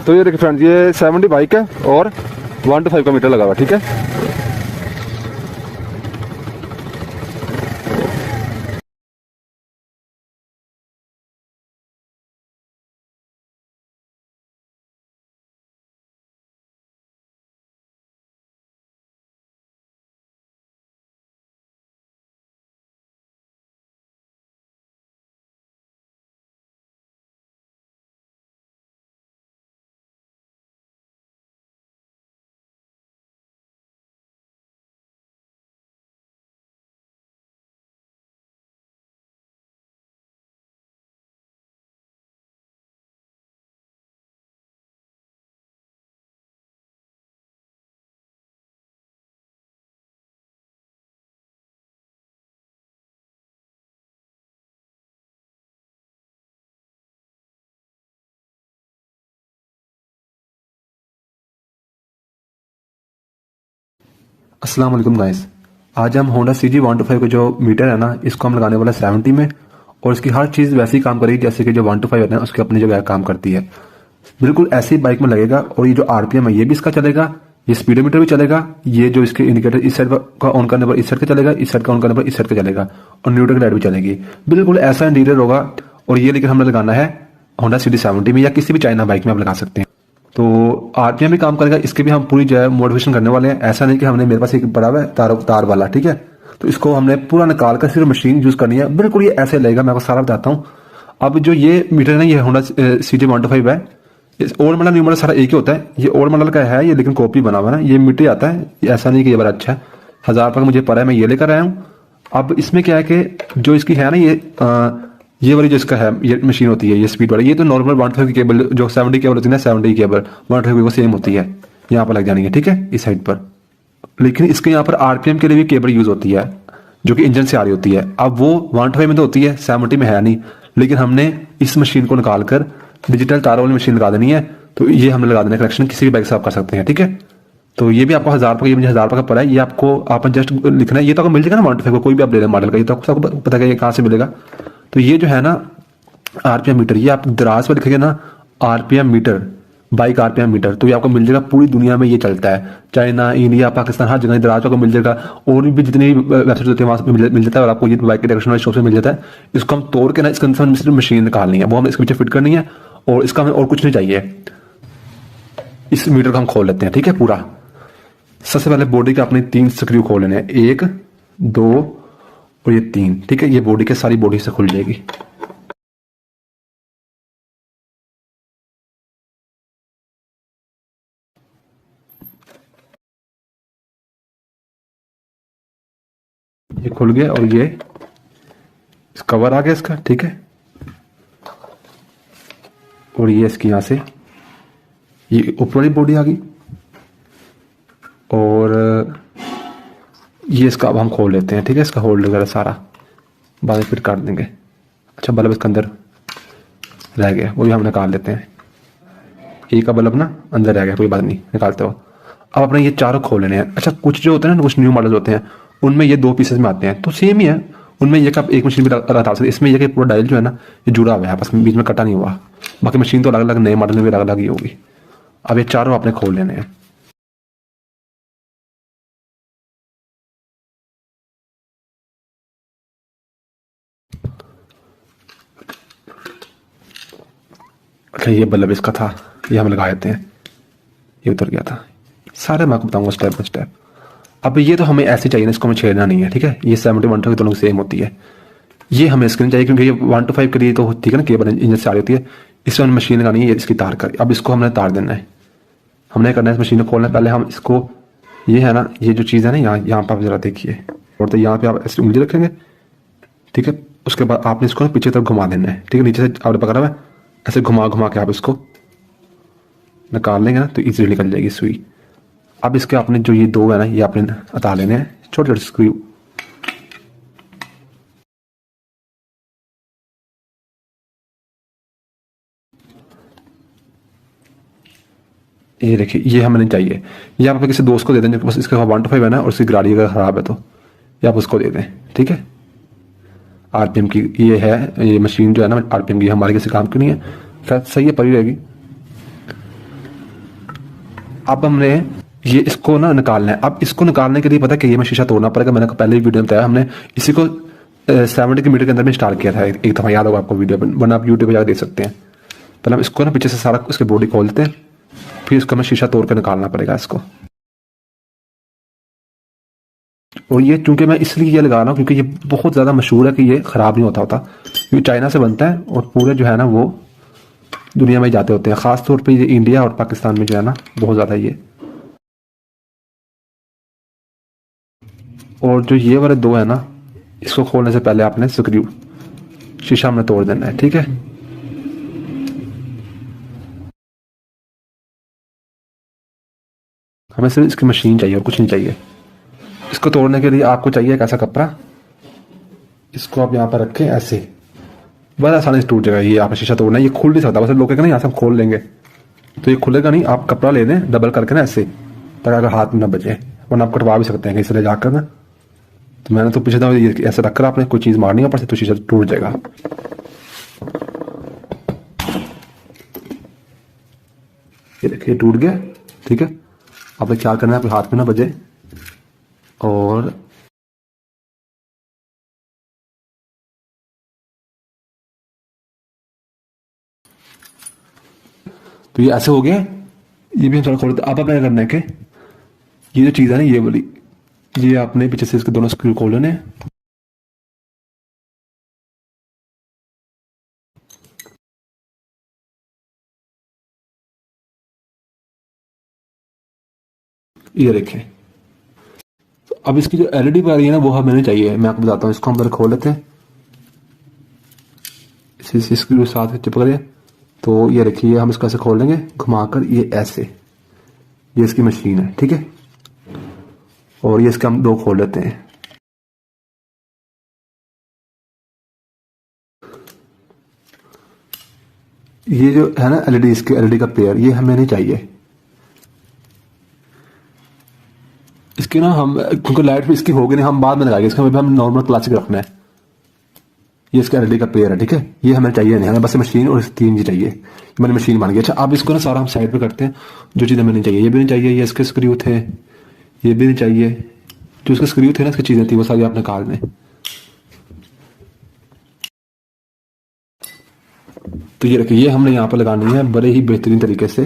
तो ये देखिए फ्रेंड्स, ये 70 बाइक है और 1 to 5 का मीटर लगा हुआ, ठीक है। अस्सलाम वालेकुम गाइस, आज हम होंडा CG 125 का जो मीटर है ना, इसको हम लगाने वाला 70 में। और इसकी हर चीज़ वैसे ही काम करेगी जैसे कि जो 125 है ना उसकी अपनी जगह काम करती है। बिल्कुल ऐसी बाइक में लगेगा। और ये जो RPM है ये भी इसका चलेगा, ये स्पीडोमीटर भी चलेगा, ये जो इसके इंडिकेटर इस साइड का ऑन करने पर इस साइड का चलेगा, इस साइड का ऑन करने पर इस साइड का चलेगा, और न्यूट्रल की लाइट भी चलेगी। बिल्कुल ऐसा इंटीरियर होगा। और ये लेकिन हमने लगाना है होंडा CG 70 में या किसी भी चाइना बाइक में आप लगा सकते हैं। तो RPM भी काम करेगा, इसके भी हम पूरी जो है मॉडिफिकेशन करने वाले हैं। ऐसा नहीं कि हमने, मेरे पास एक पड़ा हुआ है तार वाला, ठीक है, तो इसको हमने पूरा निकाल कर सिर्फ मशीन यूज करनी है। बिल्कुल ये ऐसे लगेगा, मैं आपको सारा बताता हूँ। अब जो ये मीटर है ना, ये होंडा CG 125 है। इस ओल्ड मॉडल न्यू मॉडल सारा एक ही होता है। ये ओल्ड मॉडल का है ये, लेकिन कॉपी बना हुआ है ना, ये मीटर आता है। ऐसा नहीं कि ये बड़ा अच्छा है। 1000 रुपये का मुझे पड़ा है, मैं ये लेकर आया हूँ। अब इसमें क्या है कि जो इसकी है ना, ये वाली जो इसका है, ये मशीन होती है, ये स्पीड वाली, ये तो नॉर्मल 125 की केबल जो 70 केबल होती है ना, 70 केबल 125 को सेम होती है, यहाँ पर लग जानी है, ठीक है, इस साइड पर। लेकिन इसके यहाँ पर RPM के लिए भी केबल यूज होती है जो कि इंजन से आ रही होती है। अब वो 125 में तो होती है, 70 में है नहीं। लेकिन हमने इस मशीन को निकाल कर डिजिटल तारों वाली मशीन लगा देनी है। तो ये हमने लगा देना कनेक्शन, किसी भी बाइक से आप कर सकते हैं, ठीक है। तो ये भी आपको 1000 रुपये, ये मुझे 1000 रुपये का पड़ा है। ये आपको आपने जस्ट लिखना है, ये तो आपको मिल जाएगा ना 125 को, कोई भी आप ले लें मॉडल का, ये तो आपको सबको पता है कहाँ से मिलेगा। तो ये जो है ना RPM मीटर, ये आप दराज पर लिखेंगे ना RPM meter, bike RPM meter, तो ये आपको मिल जाएगा। पूरी दुनिया में ये चलता है, चाइना, इंडिया, पाकिस्तान, हर जगह दराज पर मिल जाएगा। और भी जितनी वेबसाइट होती है वहां से मिल जाता है। और आपको ये बाइक के डेकोरेशन वाले शॉप से मिल जाता है। इसको हम तोड़ के ना, इसके अंदर सिर्फ मशीन निकालनी है, वो हमें इसके पीछे फिट करनी है। और इसका हमें और कुछ नहीं चाहिए। इस मीटर को हम खोल लेते हैं, ठीक है, पूरा। सबसे पहले बॉडी के अपने 3 स्क्रू खोल लेने हैं, 1, 2 और ये 3, ठीक है। ये बॉडी के सारी बॉडी से खुल जाएगी। ये खुल गया और ये कवर आ गया इसका, ठीक है। और ये इसकी यहां से ये ऊपर वाली बॉडी आ गई। और ये इसका अब हम खोल लेते हैं, ठीक है। इसका होल्ड वगैरह सारा बाद में फिट कर देंगे। अच्छा, बल्ब इसके अंदर रह गया, वो भी हम निकाल लेते हैं। एक का बल्ब ना अंदर रह गया, कोई बात नहीं, निकालते हो। अब अपने ये चारों खोल लेने हैं। अच्छा, कुछ जो होते हैं ना, कुछ न्यू मॉडल होते हैं, उनमें ये 2 पीसेस में आते हैं, तो सेम ही है। उनमें ये का एक मशीन भी डाल सकते, इसमें ये कि पूरा डायल जो है ना, ये जुड़ा हुआ है आपस में, बीच में कटा नहीं हुआ। बाकी मशीन तो अलग अलग, नए मॉडल में भी अलग अलग ही होगी। अब ये चारों आपने खोल लेने हैं। अच्छा, ये बल्ब इसका था, ये हम लगा देते हैं। ये उतर गया था। सारे मैं आपको बताऊंगा स्टेप बाय स्टेप। अब ये तो हमें ऐसे चाहिए ना, इसको हमें छेड़ना नहीं है, ठीक है। ये 70 125 दोनों सेम होती है। ये हमें इसके नहीं चाहिए, क्योंकि ये 125 के लिए तो ठीक है ना, केबल इंजन से आ रही होती है। इसमें हमने मशीन लगानी है, इसकी तार कर। अब इसको हमने तार देना है, हमने करना है इस मशीन को खोलना है। पहले हम इसको, ये है ना, ये जो चीज़ है ना, यहाँ पर आप जरा देखिए। और तो यहाँ पे आप ऐसे उंगली रखेंगे, ठीक है। उसके बाद आपने इसको ना पीछे तरफ घुमा देना है, ठीक है। नीचे से आपने पकड़ा हुआ है, ऐसे घुमा घुमा के आप इसको निकाल लेंगे ना, तो इजीली निकल जाएगी सुई। अब इसके आपने जो ये 2 है ना, ये आपने हटा लेने हैं, छोटे छोटे स्क्रू। ये देखिए, ये हमें नहीं चाहिए। ये आप किसी दोस्त को दे दें, बस इसका 125 है ना, और उसकी गाड़ी अगर खराब है तो ये आप उसको दे दें, ठीक है। RPM की ये है, ये मशीन जो है ना RPM की, हमारे किसी काम की नहीं है, खैर सही है, पड़ी रहेगी। अब हमने ये इसको ना निकालना है। अब इसको निकालने के लिए पता है कि ये में शीशा तोड़ना पड़ेगा। मैंने पहले ही वीडियो में बताया, हमने इसी को 70 मीटर के अंदर में इंस्टॉल किया था एक दफा, याद होगा आपको वीडियो, वरना आप यूट्यूब पर जाकर देख सकते हैं। पहले हम इसको ना पीछे से सारा उसकी बॉडी खोल देते हैं, फिर इसको हमें शीशा तोड़ कर निकालना पड़ेगा इसको। और ये चूंकि मैं इसलिए ये लगा रहा हूँ क्योंकि ये बहुत ज़्यादा मशहूर है कि ये ख़राब नहीं होता ये चाइना से बनता है और पूरे जो है ना वो दुनिया में जाते होते हैं, ख़ास तौर पे ये इंडिया और पाकिस्तान में जो है ना बहुत ज़्यादा ये। और जो ये वाले दो है ना, इसको खोलने से पहले आपने स्क्रू शीशा हमने तोड़ देना है, ठीक है। हमें सिर्फ इसकी मशीन चाहिए और कुछ नहीं चाहिए। इसको तोड़ने के लिए आपको चाहिए एक ऐसा कपड़ा, इसको आप यहाँ पर रखें ऐसे, बड़ा आसानी से टूट जाएगा। ये आपने शीशा तोड़ना है, ये खुल नहीं सकता, बस लोग ना यहाँ से हम खोल लेंगे तो ये खुलेगा नहीं। आप कपड़ा ले लें डबल करके ना ऐसे, ताकि अगर हाथ में ना बचे, वरना आप कटवा भी सकते हैं कहीं से ले जाकर ना। तो मैंने तो पिछले दफा ऐसे रखकर आपने कोई चीज़ मारनी है ऊपर से तो शीशा टूट जाएगा। ये देखिए टूट गया, ठीक है। आपने क्या करना है, आपके हाथ में ना बजे। और तो ये ऐसे हो गया, ये भी हम थोड़ा खोलते। अब क्या करना है कि ये जो चीज़ है ना ये वाली, ये आपने पीछे से इसके दोनों स्क्रू खोल लेने। ये देखें, तो अब इसकी जो एलईडी पर आ रही है ना वो हमें नहीं चाहिए, मैं आपको बताता हूँ। इसको हम पहले खोल लेते हैं, इसी स्क्रू साथ चिपक रहे। तो ये देखिए हम इसको ऐसे खोल लेंगे घुमाकर, ये ऐसे, ये इसकी मशीन है, ठीक है। और ये इसके हम दो खोल लेते हैं। ये जो है ना एलईडी, इसके एलईडी का पेयर, ये हमें नहीं चाहिए। इसकी ना हम, क्योंकि लाइट भी इसकी होगी नहीं, हम बाद में लगाएंगे। इसका हम नॉर्मल क्लासिक रखना है। ये इसका एलईडी का पेयर है, ठीक है। ये हमें चाहिए नहीं, हमें बस मशीन और तीन जी चाहिए। मैंने मशीन मान गई। अच्छा अब इसको ना सारा हम साइड पे करते हैं। जो चीज़ हमें नहीं चाहिए, ये भी नहीं चाहिए, ये इसके स्क्रू थे, ये भी नहीं चाहिए। जो इसके स्क्रू थे ना, इसकी चीज़ें थी, वो सारी आप निकाल दें। तो ये रखिए, ये हमने यहाँ पर लगानी है बड़े ही बेहतरीन तरीके से।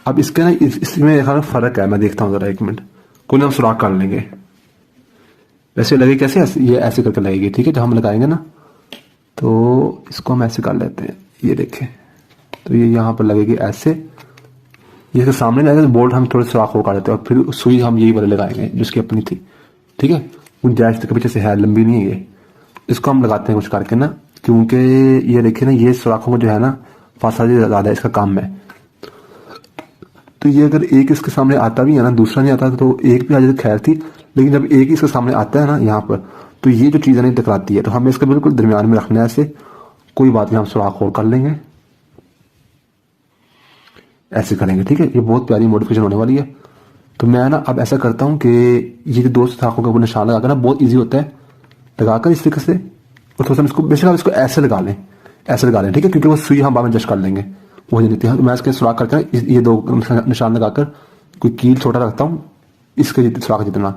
अब इसके ना इसमें देखा फर्क है, मैं देखता हूँ जरा एक मिनट। कोई हम सुराख कर लेंगे, वैसे लगे कैसे, ये ऐसे करके लगेगी, ठीक है। जब हम लगाएंगे ना तो इसको हम ऐसे कर लेते हैं, ये देखें। तो ये यहाँ पर लगेगी ऐसे, ये इसके सामने लगेगा। तो बोल्ट हम थोड़े सुराख हो कर देते हैं और फिर सुई हम यही वाले लगाएंगे जिसकी अपनी थी, ठीक है। गुंजाइश के पीछे से है, लंबी नहीं है ये। इसको हम लगाते हैं कुछ करके ना, क्योंकि ये देखिए ना, ये सुराखों को जो है ना फासादी ज़्यादा है इसका काम है। तो ये अगर एक इसके सामने आता भी है ना, दूसरा नहीं आता तो एक भी आ जाए तो खैर थी, लेकिन जब एक ही इसके सामने आता है ना यहाँ पर, तो ये जो चीज़ें नहीं टकराती है। तो हमें इसका बिल्कुल दरमियान में रखना है ऐसे। कोई बात नहीं, हम सुराख और कर लेंगे, ऐसे करेंगे, ठीक है। ये बहुत प्यारी मॉडिफिकेशन होने वाली है। तो मैं ना अब ऐसा करता हूँ कि ये जो दो सुराखों का निशान लगाकर ना बहुत ईजी होता है, लगाकर इस तरीके से। और थोड़ा सा इसको बेशक आप इसको ऐसे लगा लें, ऐसे लगा लें, ठीक है, क्योंकि वो सुई हम बाद में एडजस्ट कर लेंगे, वो नहीं है। तो मैं इसके सुराख करके ये दो निशान लगाकर कोई कील छोटा रखता हूँ इसके सुराख जितना,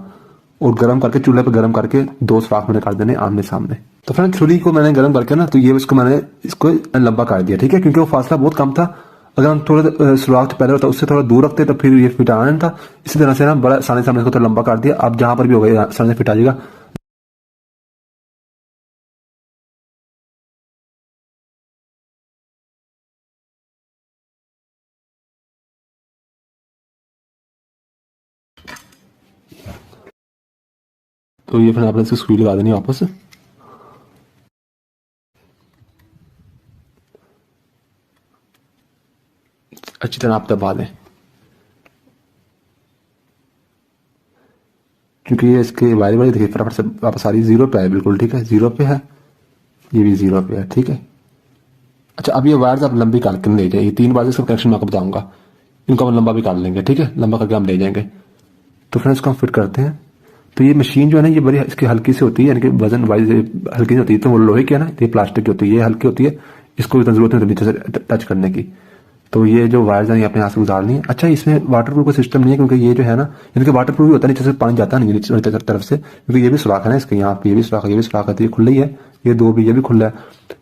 और गर्म करके चूल्हे पर गर्म करके दो सुराख मैंने कर देने आमने सामने। तो फ्रेंड छुरी को मैंने गर्म करके ना, तो ये इसको मैंने इसको लंबा कर दिया, ठीक है, क्योंकि वो फासला बहुत कम था। अगर हम थोड़ा सुराख पहले होता उससे थोड़ा दूर रखते तो फिर ये फिट आना नहीं था। इसी तरह से ना बड़ा सामने सामने इसको थोड़ा लंबा कर दिया। अब जहां पर भी हो गया सामने फिट आ जाएगा। तो ये फिर आपने इसकी सुई लगा देनी वापस। अच्छी तरह आप दबा दें, क्योंकि ये इसके वायरी वाली देखिए फटाफट से वापस आ रही, जीरो पे है बिल्कुल, ठीक है, जीरो पे है, ये भी जीरो पे है, ठीक है। अच्छा अब ये वायर्स आप लंबी करके ले जाइए, 3 बार इसका कनेक्शन मैं आपको बताऊंगा, इनको हम लंबा भी कर लेंगे, ठीक है, लंबा करके हम ले जाएंगे। तो फ्रेंड्स इसको हम फिट करते हैं। तो ये मशीन जो है ना, ये बड़ी इसकी हल्की सी होती है, यानी कि वजन वाइज हल्की सी होती है। तो वो लोहे की है ना, ये प्लास्टिक की होती है, ये हल्की होती है, इसको इतना जरूरत नहीं होती नीचे से टच करने की। तो ये जो वायर्स हैं ये अपने यहाँ से गुजारनी है। अच्छा, इसमें वाटर प्रूफ का सिस्टम नहीं है, क्योंकि ये जो है ना, इनके वाटर प्रूफ ही होता है, नीचे से पानी जाता नहीं है नीचे वाली तरफ से, क्योंकि ये भी सुराख है ना इसके, यहाँ पे ये भी सुराख है, ये भी सुराख है, तो ये खुला ही है, ये दो भी, ये भी खुला है,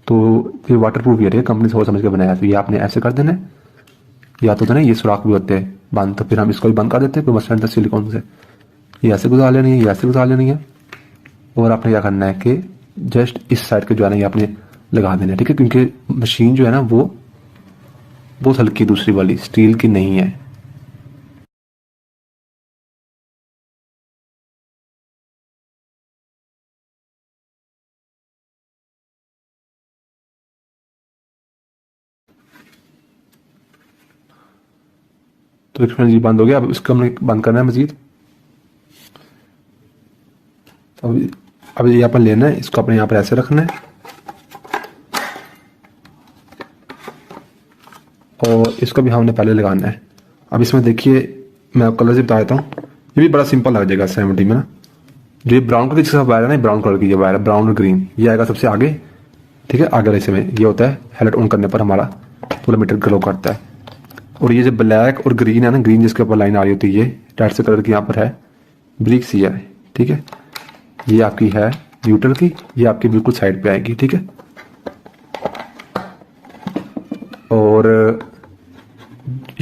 तो ये वाटर प्रूफ ही है, कंपनी सोच समझ के बनाया है। तो ये आपने ऐसे कर देना है, या तो ना ये सुराख भी होते हैं बंद, तो फिर हम इसको भी बंद कर देते हैं, कोई मसला नहीं था सिलिकॉन से। ये ऐसे गुजार लेनी है, ये ऐसे गुजार लेनी है, और आपने क्या करना है कि जस्ट इस साइड के जो है ना ये आपने लगा देना है, ठीक है, क्योंकि मशीन जो है ना वो बहुत हल्की, दूसरी वाली स्टील की नहीं है। तो फ्रेंड्स ये बंद हो गया, अब इसको हमने बंद करना है मजीद। अब ये अपन लेना है, इसको अपने यहाँ पर ऐसे रखना है, और इसको भी हमने पहले लगाना है। अब इसमें देखिए, मैं आपको कलर से बता देता हूँ, ये भी बड़ा सिंपल लग जाएगा 70 में ना। जो ये ब्राउन कलर जिसका वायर है ना, ब्राउन कलर की ये वायर है, ब्राउन और ग्रीन, ये आएगा सबसे आगे, ठीक है, आगे वाले हिस्से में ये होता है, हेडलाइट ऑन करने पर हमारा पूरा मीटर ग्लो करता है। और ये जो ब्लैक और ग्रीन है ना, ग्रीन जिसके ऊपर लाइन आ रही होती है, ये रेड से कलर की यहाँ पर है, ब्रिक सी है, ठीक है, ये आपकी है न्यूट्रल की, ये आपकी बिल्कुल साइड पे आएगी, ठीक है। और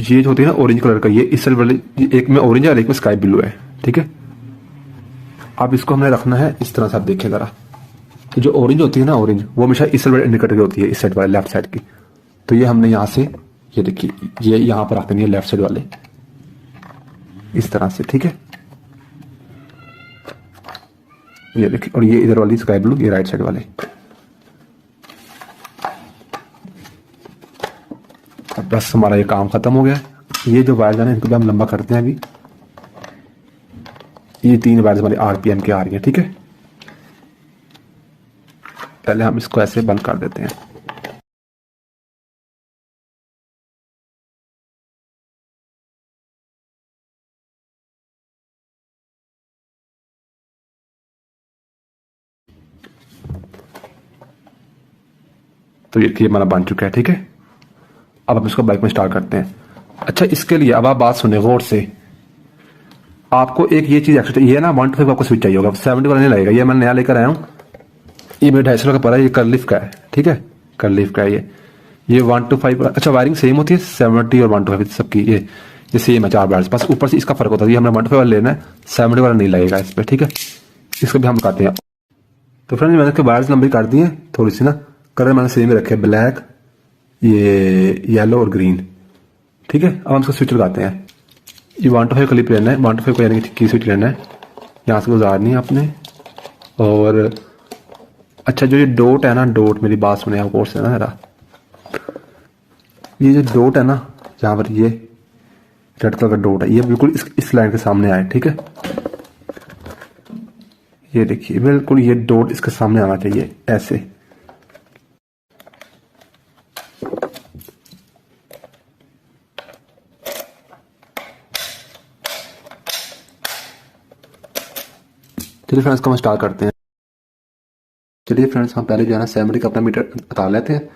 ये जो होती है ना ऑरेंज कलर का, ये इस वाले, एक में ऑरेंज है और एक में स्काई ब्लू है, ठीक है। अब इसको हमने रखना है इस तरह से, आप देखिए जरा, तो जो ऑरेंज होती है ना, ऑरेंज वो हमेशा इस साइड इंडिकेटर की होती है, इस साइड वाले लेफ्ट साइड की। तो ये हमने यहाँ से, ये देखिए, ये यहाँ पर आते नहीं है लेफ्ट साइड वाले, इस तरह से, ठीक है, ये देखिए, और ये इधर वाली स्काई ब्लू, ये राइट साइड वाले। अब बस हमारा ये काम खत्म हो गया। ये जो वायर है इनको भी हम लंबा करते हैं अभी। ये 3 वायर हमारे आरपीएम के आ रही है, ठीक है। पहले हम इसको ऐसे बंद कर देते हैं। तो ये हमारा बन चुका है, ठीक है। अब हम इसको बाइक में स्टार्ट करते हैं। अच्छा, इसके लिए अब आप बात सुने गौर से, आपको एक ये चीज एक्स्ट्रा, ये ना 125 आपको स्विच चाहिए होगा, 70 वाला नहीं लगेगा, ये मैं नया लेकर आया हूँ, ये मेरे 250 का पड़ा है, ये करलिफ का है, ठीक है, करलिफ का है ये 125। अच्छा, वायरिंग सेम होती है 70 और 125 सबकी, ये सेम है, 4 वायर्स, बस ऊपर से इसका फर्क होता है, ये हमें 125 वाला लेना है, 70 वाला नहीं लगेगा इस पर, ठीक है। इसको भी हम लगाते हैं। तो फ्रेंड्स मैंने इसके वायर्स लंबी कर दी है थोड़ी सी ना, कलर मैंने सेम ही रखे, ब्लैक, ये येलो और ग्रीन, ठीक है। अब हम इसका स्विच लगाते हैं। ये 125 क्लिप लेना है, 125 को यानी कि की स्विच लेना है, यहाँ से गुजारनी है आपने। और अच्छा, जो ये डॉट है ना, डॉट, मेरी बात सुने आप कोर्स है ना जरा, ये जो डॉट है ना यहाँ पर, ये रेड कलर का डॉट है, ये बिल्कुल इस लाइन के सामने आए, ठीक है। ये देखिए बिल्कुल ये डॉट इसके सामने आना चाहिए ऐसे। चलिए फ्रेंड्स को हम स्टार्ट करते हैं। चलिए फ्रेंड्स, हम पहले जो है ना 70 का अपना मीटर उतार लेते हैं।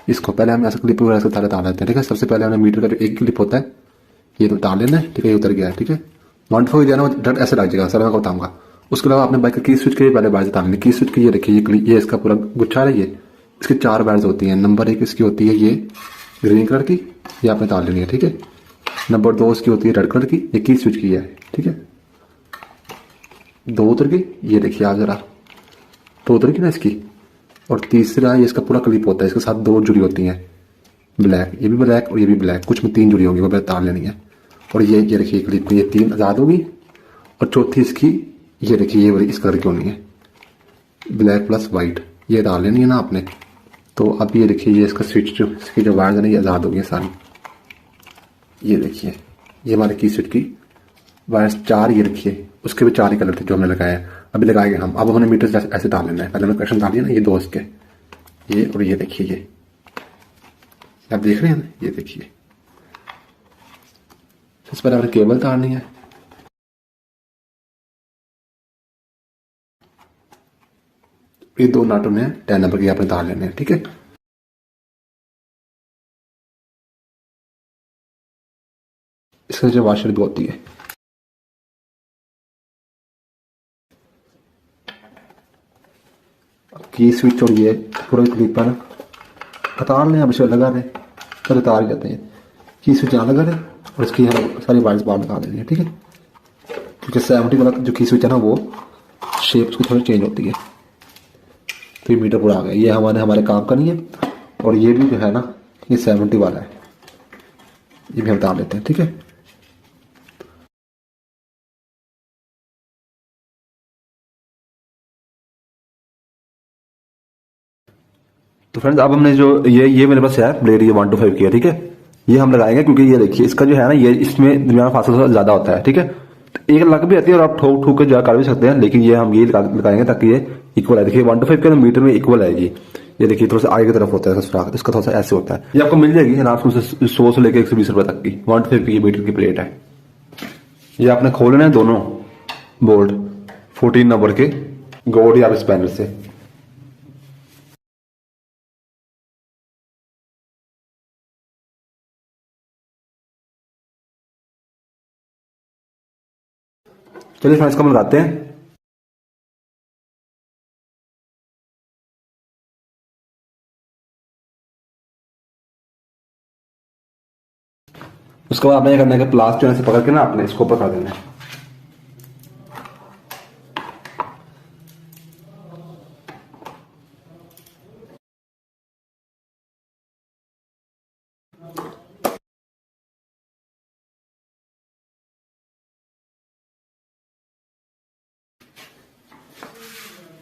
इसको पहले हम ऐसे क्लिप वगैरह से उतार लेते हैं, ठीक है। सबसे पहले हमें मीटर का जो एक क्लिप होता है ये तो उतार लेना है, ठीक है, ये उतर गया है, ठीक है। 125 जो है ना वो डट ऐसे लग जाएगा, सर मैं बताऊंगा। उसके अलावा आपने बाइक का की स्विच के पहले वायर उतार लेंगे, की स्विच की ये देखिए, ये इसका पूरा गुच्छा है, ये इसकी 4 वायर्स होती हैं। नंबर 1 इसकी होती है ये ग्रीन कलर की, ये आपने उतार लेनी है, ठीक है। नंबर 2 इसकी होती है रेड कलर की, ये की स्विच की है, ठीक है। 2 उतर गई, ये देखिए आप जरा, 2 उतर गई ना इसकी। और तीसरा ये इसका पूरा क्लिप होता है, इसके साथ 2 जुड़ी होती हैं, ब्लैक, ये भी ब्लैक और ये भी ब्लैक, कुछ में 3 जुड़ी होंगी, वो तार लेनी है। और ये देखिए क्लिप में ये 3 आज़ाद होगी। और चौथी इसकी ये देखिए, ये वाली इस कलर की होनी है, ब्लैक प्लस वाइट, ये डाल लेनी है ना आपने। तो अब ये देखिए, ये इसका स्विच जो इसकी जो वायर है ना, ये आज़ाद होगी सारी। ये देखिए, ये हमारे की स्विच की वायर्स 4, ये रखिए, उसके भी 4 ही कलर थे जो हमने लगाए हैं, अभी लगाएंगे हम। अब हमने मीटर ऐसे डाल लेना है, पहले हमने कनेक्शन डाल दिया ना, ये 2 इसके, ये और ये देखिए, ये आप देख रहे हैं ना, ये देखिए। सबसे पहले हमें केबल तारनी है। ये 2 नाटों में 10 नंबर की आपने तार लेने हैं, ठीक है। इसके नीचे वाशर भी होती है। की स्विच और ये पूरा क्लिप है ना, उतार लें, अब इसे लगा दें, चलो उतार ही जाते हैं। की स्विच यहाँ लगा दें और इसकी यहाँ सारी वायर्स बाहर लगा देंगे, ठीक है। क्योंकि 70 वाला जो की स्विच है ना वो शेप उसकी थोड़ी चेंज होती है। तो ये मीटर पूरा आ गया, ये हमारे काम का नहीं है। और ये भी जो है ना ये 70 वाला है, ये भी हम उतार लेते हैं, ठीक है। तो फ्रेंड्स अब हमने जो ये मेरे पास है ब्लेड, ये 125 की है, ठीक है। ये हम लगाएंगे क्योंकि ये देखिए इसका जो है ना ये इसमें दरमियान फासला ज्यादा होता है, ठीक है। तो एक लग भी आती है और आप ठोक ठोक के जो कर भी सकते हैं, लेकिन ये हम ये लगाएंगे ताकि ये इक्वल है। देखिए 125 के मीटर में इक्वल है ये देखिए थोड़ा सा आगे की तरफ होता है सुराख, इसका थोड़ा सा ऐसे होता है। ये आपको मिल जाएगी आराम से 100 से लेकर 120 रुपए तक की 125 की ये मीटर की प्लेट है। ये आपने खोलना है दोनों बोर्ड 14 नंबर के गोल्ड या स्पैनर से। चलिए फ्रेंड्स इसको हम लगाते हैं। उसके बाद आपने ये करना है कि प्लास जो है पकड़ के ना आपने इसको ऊपर कर देना है।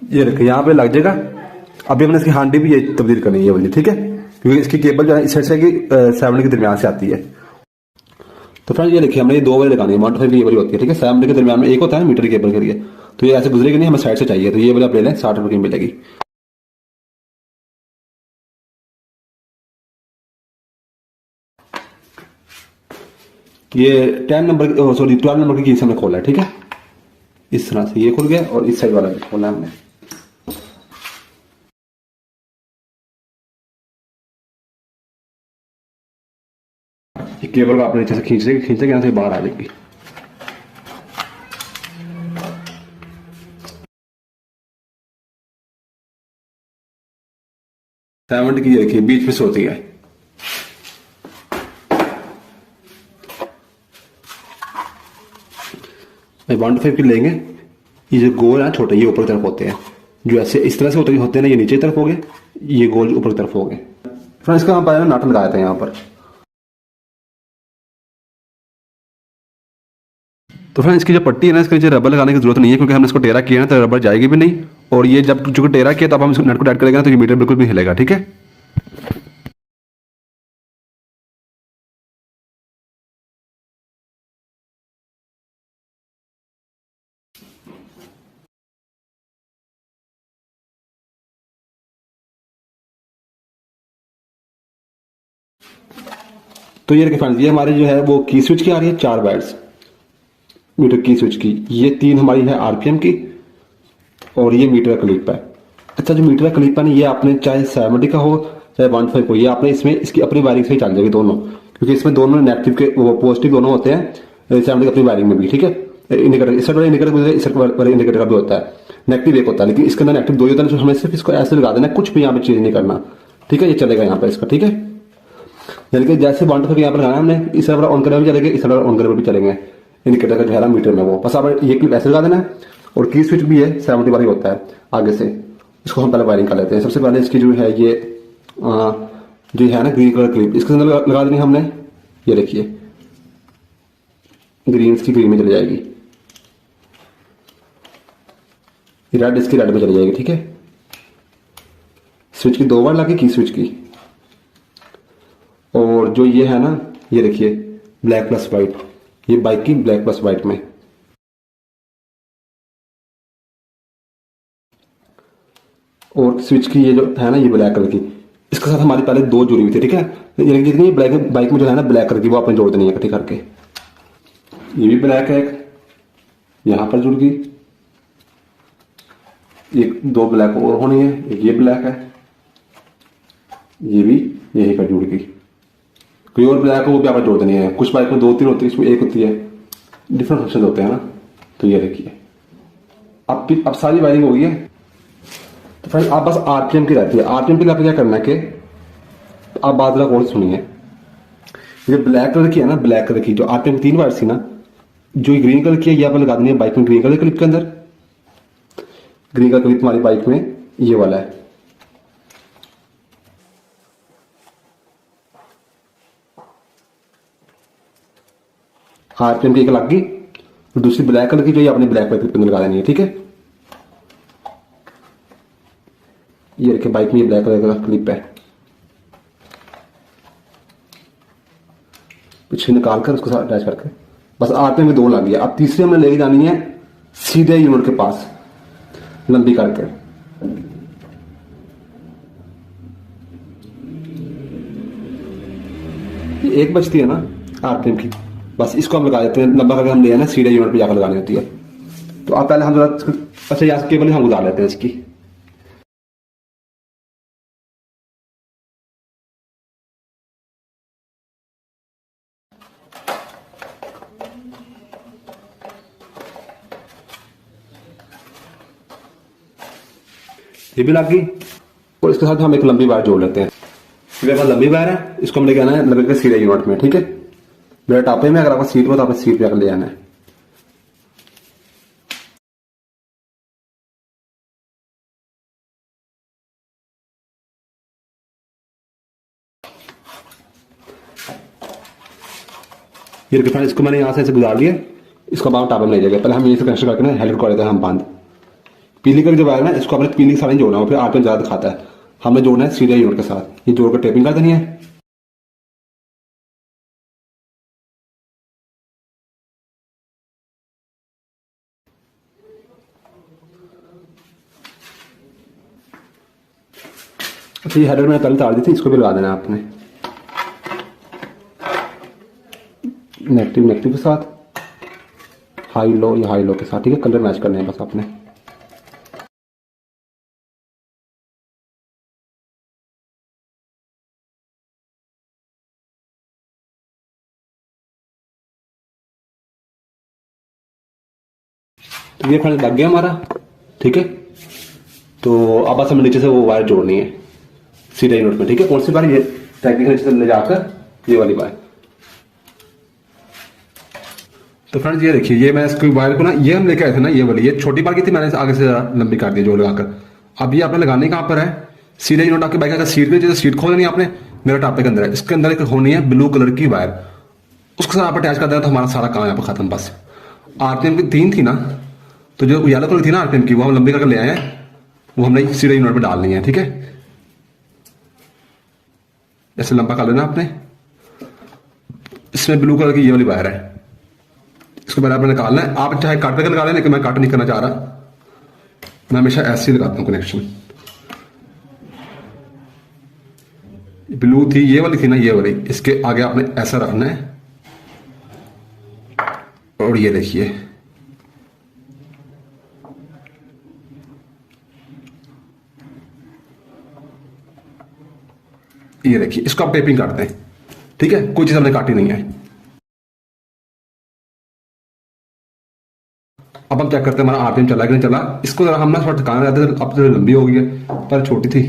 ये रखिए यहाँ पे लग जाएगा। अभी हमने इसकी हांडी भी ये तब्दील करनी है ये वाली, ठीक है। क्योंकि इसकी केबल जो है इस साइड से 70 के दरमियान से आती है। तो फ्रेंड्स ये देखिए हमने ये 2 वाली लगानी है, 125 की ये वाली होती है, ठीक है। 70 के दरमियान में एक होता है मीटर की केबल के लिए, तो ये ऐसे गुजरेगी नहीं, हमें साइड से चाहिए। तो ये वाला आप ले लें, 60 रुपए की मिलेगी। ये 10 नंबर सॉरी 12 नंबर की कीज हमने खोला है, ठीक है। इस तरह से ये खुल गया और इस साइड वाला भी खोला हमने। ये केबल को आपने नीचे से खींचेंगे यहाँ से बाहर आ जाएगी। डायमंड की देखिए बीच में से होती है। भाई 125 की लेंगे, ये जो गोल है छोटे ये ऊपर की तरफ होते हैं, जो ऐसे इस तरह से होते हैं ना, ये नीचे की तरफ हो गए, ये गोल ऊपर की तरफ हो गए। फ्रेंड्स इसका हम पहले नट लगाए थे यहाँ पर। तो फ्रेंड्स इसकी जो पट्टी है ना, इसके नीचे रबर लगाने की जरूरत नहीं है, क्योंकि हमने इसको टेढ़ा किया ना तो रबर जाएगी भी नहीं। और ये जब चूंकि टेढ़ा किया तब हम इसको नट को टाइट करेंगे ना तो ये मीटर बिल्कुल भी हिलेगा, ठीक है। तो ये देखिए फ्रेंड्स, ये हमारे जो है वो की स्विच की आ रही है 4 वायर्स मीटर की स्विच की। ये 3 हमारी है आरपीएम की और ये मीटर का क्लिप है। अच्छा जो मीटर का क्लिप है ना, ये आपने चाहे 70 का हो चाहे 15 को, ये आपने इसमें इसकी अपनी वायरिंग से ही चल जाएगी दोनों, क्योंकि इसमें दोनों नेगेटिव के वो पॉजिटिव दोनों होते हैं 70 की अपनी वायरिंग में भी, ठीक है। इंडिकेटर इस साइड वाला इंडिकेटर इस साइड वाला इंडिकेटर का भी होता है, नेगेटिव एक होता है, लेकिन इसके अंदर नेगेटिव 2 ही होता है। हमें सिर्फ इसको ऐसे लगा देना, कुछ भी यहाँ पे चेंज नहीं करना, ठीक है। ये चलेगा यहाँ पे इसका, ठीक है। यानी कि जैसे 125 यहाँ पर लगाना हमने, इस तरह ऑन करने भी चलेंगे, इस तरह ऑन करने भी चलेंगे इंडिकेटर का जो है मीटर में वो। बस आप ये क्लिप ऐसे लगा देना है। और की स्विच भी है 70 वाली होता है आगे से, इसको हम पहले वायरिंग कर लेते हैं। सबसे पहले इसकी जो है ये जो है ना ग्रीन कलर क्लिप इसके अंदर लगा देनी हमने। ये देखिए ग्रीन इसकी ग्रीन में चली जाएगी, रेड इसकी रेड में चली जाएगी, ठीक है। स्विच की 2 बार लगी की स्विच की। और जो ये है ना, ये देखिए ब्लैक प्लस व्हाइट, ये बाइक की ब्लैक प्लस व्हाइट में। और स्विच की ये जो है ना ये ब्लैक कलर की, इसके साथ हमारी पहले 2 जुड़ी हुई थी, ठीक है। यानी जितनी ब्लैक बाइक में जो है ना ब्लैक कलर की वो आपने जोड़ देनी है इकट्ठी करके। ये भी ब्लैक है, यहां पर जुड़ गई, एक 2 ब्लैक और होनी है, एक ये ब्लैक है, ये भी यही पर जुड़ गई। कोई और ब्लैक हो वो भी आपको जोड़ देनी है। कुछ बाइक में 2-3 होती है, इसमें एक होती है, डिफरेंट फंक्शन होते हैं ना। तो ये देखिए अब सारी वायरिंग हो गई है। तो फ्रेंड आप बस आरपीएम की रहती है। आरपीएम के लिए आपको क्या करना है कि आप बात का कोर्स सुनिए। ये ब्लैक कलर की है ना, ब्लैक कलर की जो आरपीएम 3 वायर थी ना, जो ग्रीन कलर की है ये आपने लगा देनी है बाइक में। ग्रीन कलर क्लिप के अंदर ग्रीन कलर क्लिप तुम्हारी बाइक में ये वाला है। आरपीएम की एक लग गई, दूसरी ब्लैक कलर की जो ये अपने ब्लैक कलर क्लिप लगा देनी है। ठीक है, ये रखे बाइक में ये ब्लैक कलर का क्लिप है, पीछे निकाल कर उसको साथ अटैच करके बस आरपीएम में 2 लग गया। अब तीसरी हमने लेके जानी है सीधे यूनिट के पास लंबी करके। ये एक बचती है ना आरपीएम की, बस इसको हम लगा देते हैं। लंबा करके हम ले आना सीधे यूनिट पे जाकर लगानी होती है। तो आप पहले हम जरा अच्छा यहाँ केबल हम उतार लेते हैं इसकी। ये भी लग गई और इसके साथ हम एक लंबी वायर जोड़ लेते हैं। मेरे पास लंबी वायर है, इसको हम लेके आना है लगे के सीधे यूनिट में। ठीक है, मेरा टापे में अगर आपको सीट हो तो आप सीट पे आकर ले आना है। ये देखिए फ्रेंड, इसको मैंने यहाँ से ऐसे गुजार लिया, इसको आप टापे में ले जाएगा। पहले हम ये से कनेक्शन करके ना हेलमेट कर देते हैं हम बंद। पीली कलर जो वायर है ना, इसको अपने पीली के साथ नहीं जोड़ना है, फिर आरपीएम ज्यादा दिखाता है। हमने जोड़ना है सीधे यूनिट के साथ। ये जोड़कर टेपिंग कर देनी है। अच्छा, ये हेडर मैंने पहले तार दी थी, इसको भी लगा देना है आपने नेगेटिव के साथ, हाई लो या हाई लो के साथ। ठीक है, कलर मैच करने हैं बस आपने। तो ये फ्रेंड लग गया हमारा। ठीक है, तो अब बस हमें नीचे से वो वायर जोड़नी है सीधे यूनिट में। ठीक है, कौन सी वायर? ये टेक्निकल नीचे से ले जाकर ये वाली वायर। तो फ्रेंड्स ये देखिए, ये मैं इसको वायर को ना ये हम लेके आए थे ना, ये वाली ये छोटी वायर की थी, मैंने आगे से लंबी कर दी जोड़ लगाकर। अब ये आपने लगानी कहाँ पर है? सीधे यूनिट आपकी बाइक का सीट पे, जैसे सीट खोल देनी है आपने। मेरा टापे के अंदर है, इसके अंदर एक होनी है ब्लू कलर की वायर, उसके साथ आप अटैच कर देना तो हमारा सारा काम यहाँ पर खत्म। बस आरपीएम की 3 थी ना, तो जो येलो कलर थी ना आरपीएम की, वो हम लंबी करके ले आए हैं, वो हमने सीधे यूनिट में डालनी है। ठीक है, ऐसे लंबा कर लेना आपने। इसमें ब्लू कलर की ये वाली वायर है, इसको पहले आपने निकालना है। आप चाहे काट करके लगा लें, लेकिन मैं काट नहीं करना चाह रहा, मैं हमेशा ऐसे ही लगाता हूँ कनेक्शन। ब्लू थी ये वाली थी ना, ये वाली, इसके आगे आपने ऐसा रखना है। और ये देखिए, ये देखिए, इसको आप टेपिंग करते हैं। ठीक है, कोई चीज हमने काटी नहीं है। अब हम चेक करते हैं हमारा आरपीएम चला कि नहीं चला। इसको जरा हम ना थोड़ा ठिकाना रहते थे, अब तो लंबी हो गई है, पर छोटी थी,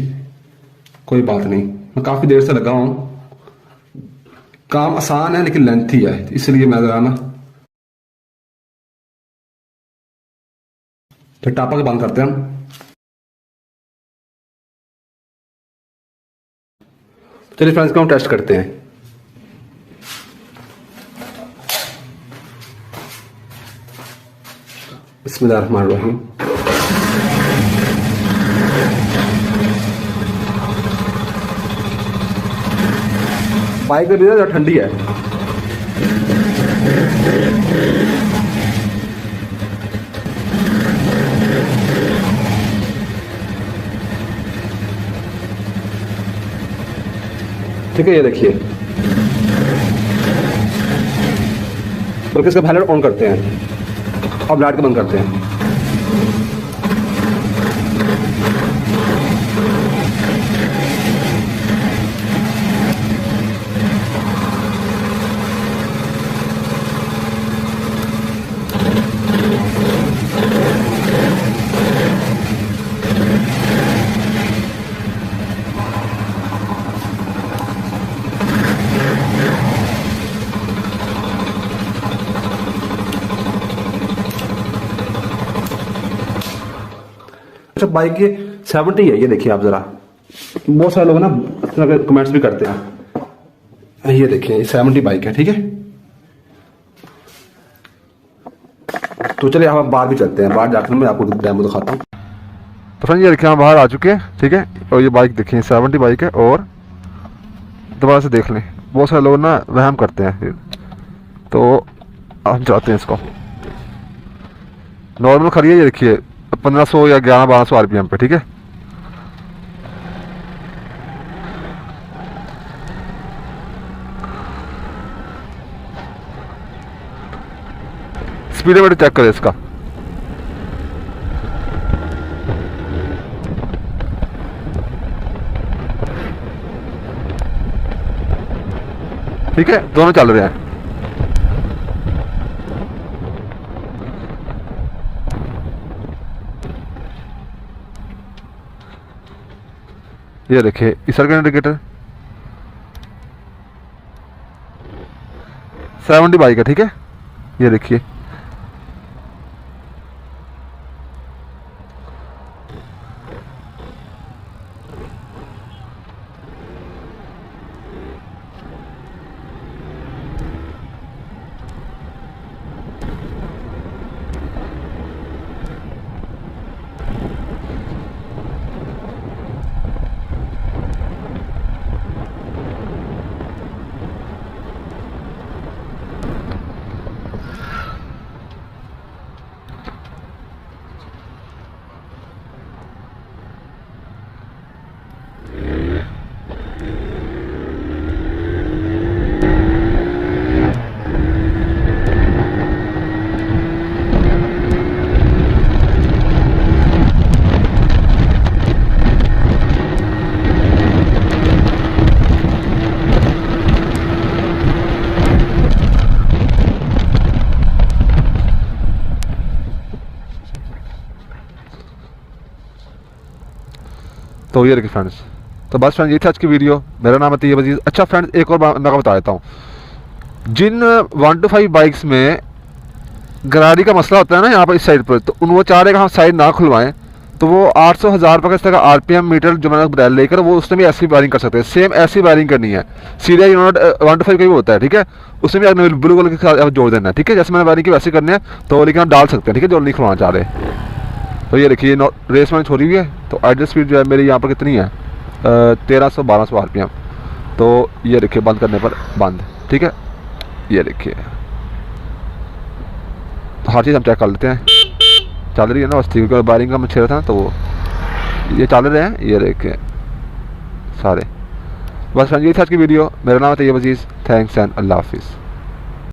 कोई बात नहीं। मैं काफी देर से लगा हूं, काम आसान है लेकिन लेंथी है, इसलिए मैं जरा ना फिर टापा के बंद करते हैं हम। चलिए फ्रेंड्स को हम टेस्ट करते हैं। बिस्मिल्लाहिर्रहमानिर्रहीम। बाइक में ज़्यादा ठंडी है। ठीक है, ये देखिए, बल्कि इसका हाइलाइट ऑन करते हैं, अब लाइट को बंद करते हैं। सब बाइक के 70 है। ये देखिए आप जरा, बहुत सारे लोग ना इस तरह के कमेंट्स भी करते हैं। ये देखिए 70 बाइक है, ठीक है। तो चलिए हम बाहर भी चलते हैं, बाहर जाकर मैं आपको डेमो दिखाता हूँ। तो फ्रेंड ये देखिए हम बाहर आ चुके हैं, ठीक है। और ये बाइक देखिए 70 बाइक है। और दोबारा से देख लें, बहुत सारे लोग ना वहम करते हैं फिर, तो हम चलाते हैं इसको। नॉर्मल खड़ी है, ये देखिए 1500 या 1100-1200 RPM पे, ठीक है। स्पीडोमीटर चेक करें इसका, ठीक है। दोनों चल रहे हैं। ये देखिए इस का इंडिकेटर 70 बाइक है, ठीक है। ये देखिए तो ये देखिए फ्रेंड्स। तो बस फ्रेंड्स ये थी आज की वीडियो। मेरा नाम है तैयब अजीज़। अच्छा फ्रेंड्स एक और मैं आपको बता देता हूँ, जिन 125 बाइक्स में गरारी का मसला होता है ना यहाँ पर इस साइड पर, तो वो चाह रहे कि हम साइड ना खुलवाएं, तो वो 800-1000 रुपये का इस तरह का RPM मीटर जो मैंने बताया लेकर वो उसमें भी ऐसी वायरिंग कर सकते हैं। सेम ऐसी वायरिंग करनी है, सीरिया यूनिट 125 का भी होता है, ठीक है। उसमें भी आपने ब्लू कलर के साथ जोड़ देना है, ठीक है। जैसे मैंने वायरिंग की वैसे करनी है, तो लेकिन आप डाल सकते हैं, ठीक है, जो नहीं खुलवाना चाह रहे। तो ये देखिए रेस मैंने छोड़ी हुई है, तो आइडल स्पीड जो है मेरी यहाँ पर कितनी है 1300-1200 RPM। तो ये देखिए बंद करने पर बंद, ठीक है। ये देखिए तो हर चीज़ हम चेक कर लेते हैं, चल रही है ना बस, ठीक है। वायरिंग का मैं छेड़ा था ना, तो वो ये चल रहे हैं। ये देखिए सारे। बस फ्रेंड ये था आज की वीडियो। मेरा नाम है तैयब अजीज़। थैंक्स एंड अल्लाह हाफिज़।